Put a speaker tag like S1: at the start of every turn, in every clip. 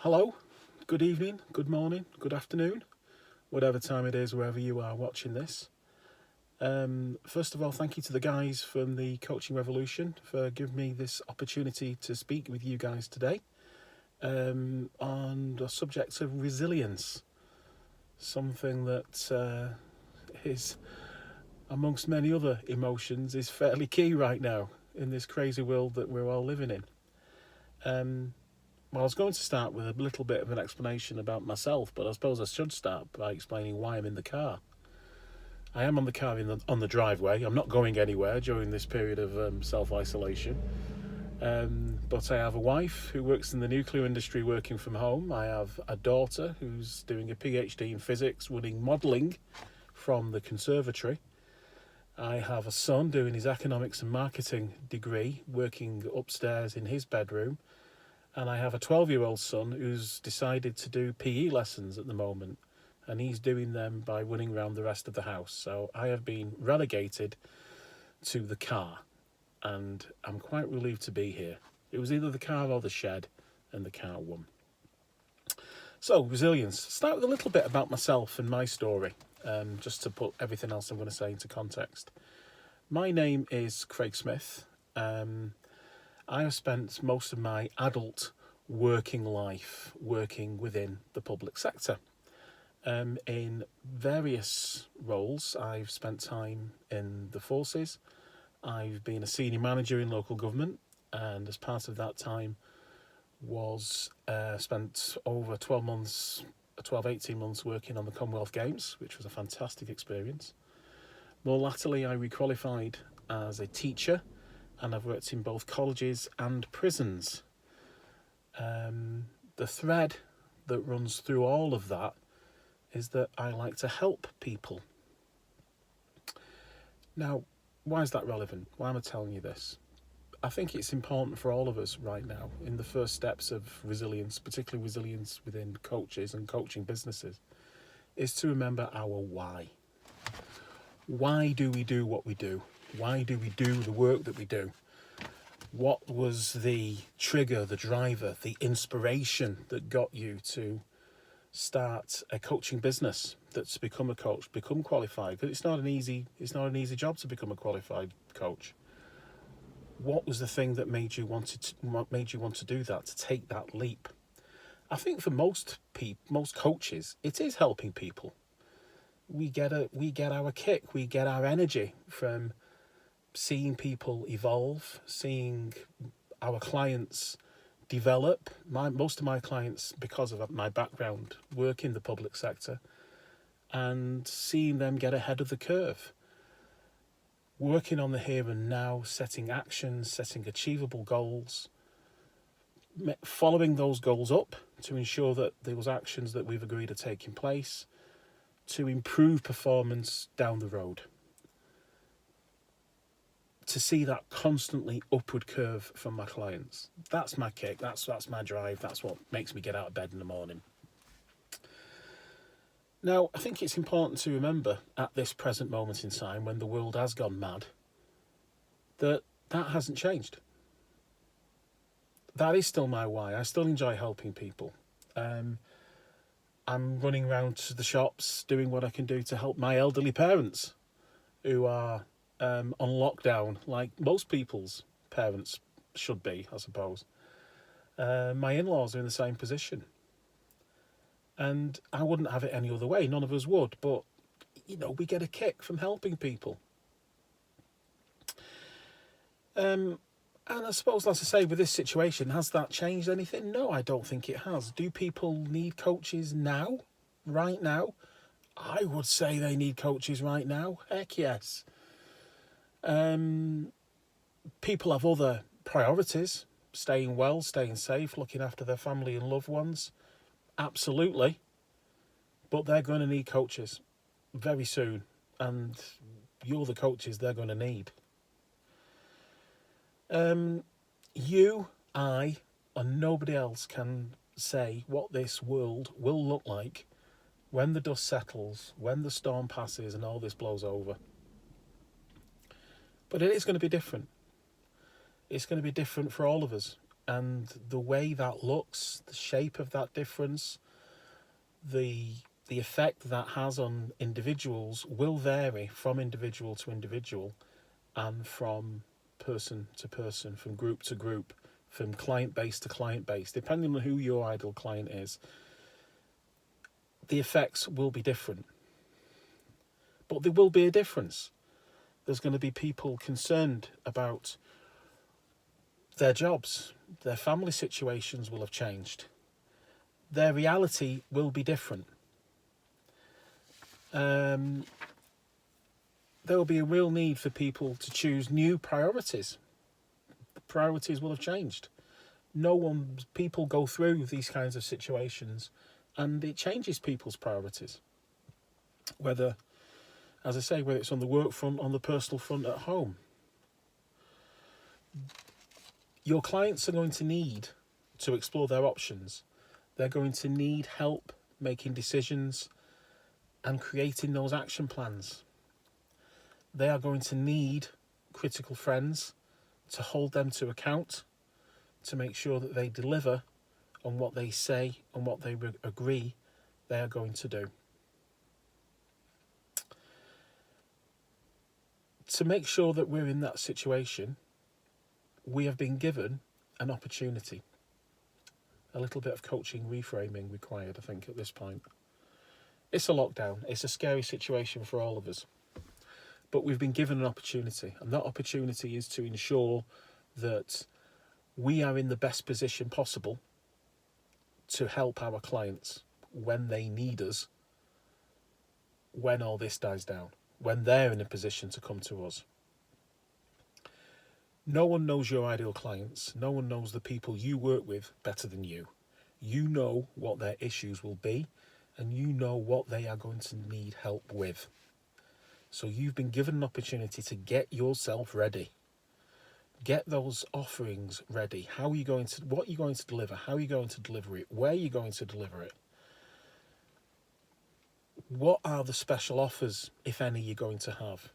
S1: Hello, good evening, good morning, good afternoon, whatever time it is, wherever you are watching this. First of all, thank you to the guys from the Coaching Revolution for giving me this opportunity to speak with you guys today on the subject of resilience, something that is, amongst many other emotions, is fairly key right now in this crazy world that we're all living in. Well, I was going to start with a little bit of an explanation about myself, but I suppose I should start by explaining why I'm in the car. I am on the car on the driveway. I'm not going anywhere during this period of self-isolation. But I have a wife who works in the nuclear industry working from home. I have a daughter who's doing a PhD in physics, running modelling from the conservatory. I have a son doing his economics and marketing degree, working upstairs in his bedroom. And I have a 12-year-old son who's decided to do PE lessons at the moment. And he's doing them by running around the rest of the house. So I have been relegated to the car. And I'm quite relieved to be here. It was either the car or the shed, and the car won. So, resilience. Start with a little bit about myself and my story, just to put everything else I'm going to say into context. My name is Craig Smith. I have spent most of my adult working life working within the public sector. In various roles, I've spent time in the forces. I've been a senior manager in local government, and as part of that time was spent over 18 months working on the Commonwealth Games, which was a fantastic experience. More latterly, I requalified as a teacher, and I've worked in both colleges and prisons. The thread that runs through all of that is that I like to help people. Now, why is that relevant? Why am I telling you this? I think it's important for all of us right now in the first steps of resilience, particularly resilience within coaches and coaching businesses, is to remember our why. Why do we do what we do? Why do we do the work that we do? What was the trigger, the driver, the inspiration that got you to start a coaching business, that's become a coach, become qualified? Because it's not an easy job to become a qualified coach. What was the thing that made you want to do that, to take that leap? I think for most coaches, it is helping people. We get our kick, we get our energy from seeing people evolve, seeing our clients develop. Most of my clients, because of my background, work in the public sector, and seeing them get ahead of the curve. Working on the here and now, setting actions, setting achievable goals, following those goals up to ensure that those actions that we've agreed are taking place to improve performance down the road. To see that constantly upward curve from my clients. That's my kick, that's my drive, that's what makes me get out of bed in the morning. Now, I think it's important to remember at this present moment in time, when the world has gone mad, that hasn't changed. That is still my why. I still enjoy helping people. I'm running around to the shops, doing what I can do to help my elderly parents who are on lockdown, like most people's parents should be, I suppose. My in-laws are in the same position. And I wouldn't have it any other way. None of us would. But, we get a kick from helping people. And I suppose, as I say, with this situation, has that changed anything? No, I don't think it has. Do people need coaches now? Right now? I would say they need coaches right now. Heck yes. People have other priorities. Staying well, staying safe, looking after their family and loved ones. Absolutely. But they're going to need coaches very soon. And you're the coaches they're going to need. You, I, and nobody else can say what this world will look like when the dust settles, when the storm passes and all this blows over. But it is going to be different. It's going to be different for all of us. And the way that looks, the shape of that difference, the effect that has on individuals will vary from individual to individual and from person to person, from group to group, from client base to client base, depending on who your ideal client is. The effects will be different, but there will be a difference. There's going to be people concerned about their jobs, their family situations will have changed, their reality will be different. There will be a real need for people to choose new priorities. The priorities will have changed. People go through these kinds of situations and it changes people's priorities. Whether, as I say, whether it's on the work front, on the personal front at home. Your clients are going to need to explore their options. They're going to need help making decisions and creating those action plans. They are going to need critical friends to hold them to account, to make sure that they deliver on what they say and what they agree they are going to do. To make sure that we're in that situation, we have been given an opportunity. A little bit of coaching reframing required, I think, at this point. It's a lockdown. It's a scary situation for all of us. But we've been given an opportunity, and that opportunity is to ensure that we are in the best position possible to help our clients when they need us, when all this dies down, when they're in a position to come to us. No one knows your ideal clients. No one knows the people you work with better than you. You know what their issues will be, and you know what they are going to need help with. So you've been given an opportunity to get yourself ready. Get those offerings ready. What are you going to deliver? How are you going to deliver it? Where are you going to deliver it? What are the special offers, if any, you're going to have?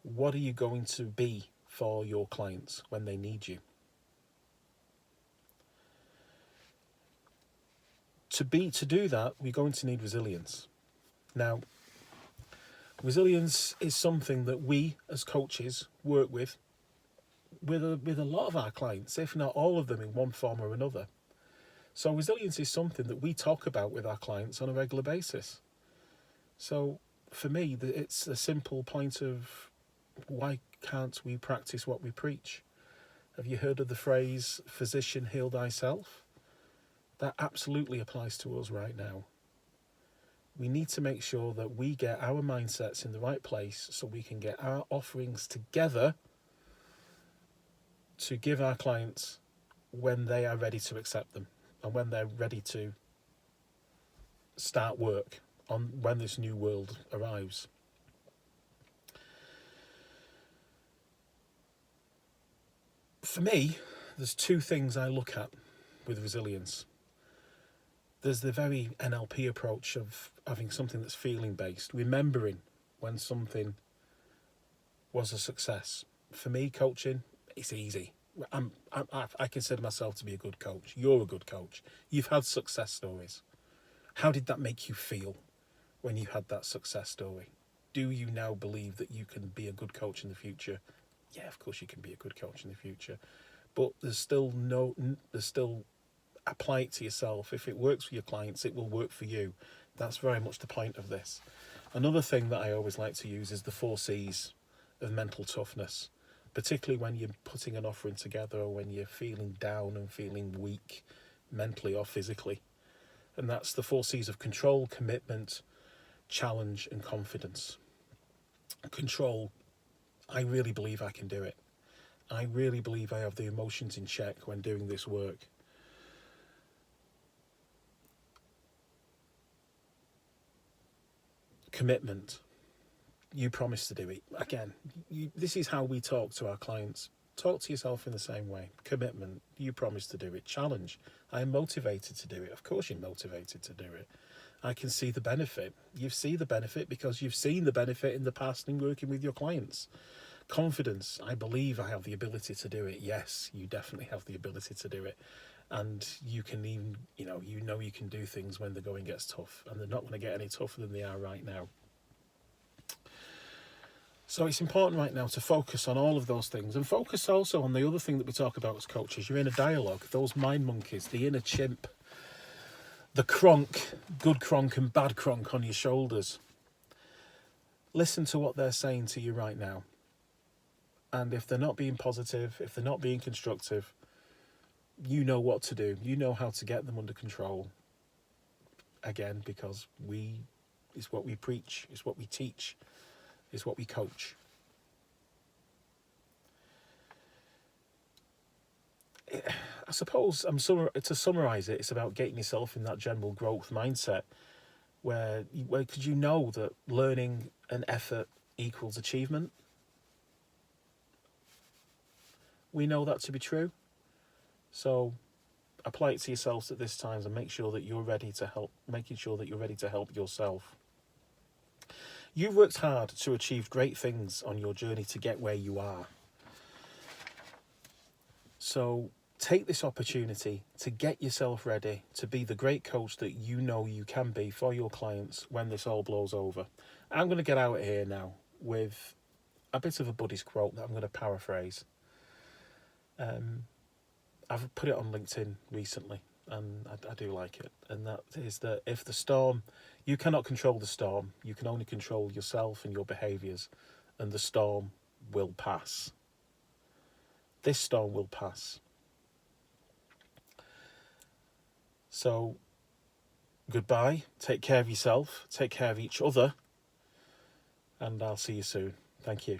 S1: What are you going to be for your clients when they need you? To do that, we're going to need resilience. Now, resilience is something that we as coaches work with a lot of our clients, if not all of them in one form or another. So resilience is something that we talk about with our clients on a regular basis. So for me, it's a simple point of why can't we practice what we preach? Have you heard of the phrase, physician, heal thyself? That absolutely applies to us right now. We need to make sure that we get our mindsets in the right place so we can get our offerings together to give our clients when they are ready to accept them and when they're ready to start work on when this new world arrives. For me, there's two things I look at with resilience. There's the very NLP approach of having something that's feeling based, remembering when something was a success. For me, coaching, it's easy. I consider myself to be a good coach. You're a good coach. You've had success stories. How did that make you feel when you had that success story? Do you now believe that you can be a good coach in the future? Yeah, of course you can be a good coach in the future. But there's still apply it to yourself. If it works for your clients, it will work for you. That's very much the point of this. Another thing that I always like to use is the 4 C's of mental toughness, particularly when you're putting an offering together or when you're feeling down and feeling weak mentally or physically. And that's the 4 C's of control, commitment, challenge, and confidence. Control, I really believe I can do it. I really believe I have the emotions in check when doing this work. Commitment. You promise to do it. Again, this is how we talk to our clients. Talk to yourself in the same way. Commitment. You promise to do it. Challenge. I am motivated to do it. Of course you're motivated to do it. I can see the benefit. You see the benefit because you've seen the benefit in the past in working with your clients. Confidence. I believe I have the ability to do it. Yes, you definitely have the ability to do it. And you can even, you can do things when the going gets tough. And they're not going to get any tougher than they are right now. So it's important right now to focus on all of those things, and focus also on the other thing that we talk about as coaches, your inner dialogue, those mind monkeys, the inner chimp, the cronk, good cronk and bad cronk on your shoulders. Listen to what they're saying to you right now. And if they're not being positive, if they're not being constructive, you know what to do. You know how to get them under control. Again, because it's what we preach, it's what we teach, it's what we coach. I suppose to summarise it, it's about getting yourself in that general growth mindset where could you know that learning and effort equals achievement? We know that to be true. So apply it to yourselves at this time and make sure that you're ready to help, making sure that you're ready to help yourself. You've worked hard to achieve great things on your journey to get where you are. So take this opportunity to get yourself ready to be the great coach that you know you can be for your clients when this all blows over. I'm going to get out of here now with a bit of a buddy's quote that I'm going to paraphrase. I've put it on LinkedIn recently, and I do like it. And that is that if the storm, you cannot control the storm, you can only control yourself and your behaviours, and the storm will pass. This storm will pass. So, goodbye, take care of yourself, take care of each other, and I'll see you soon. Thank you.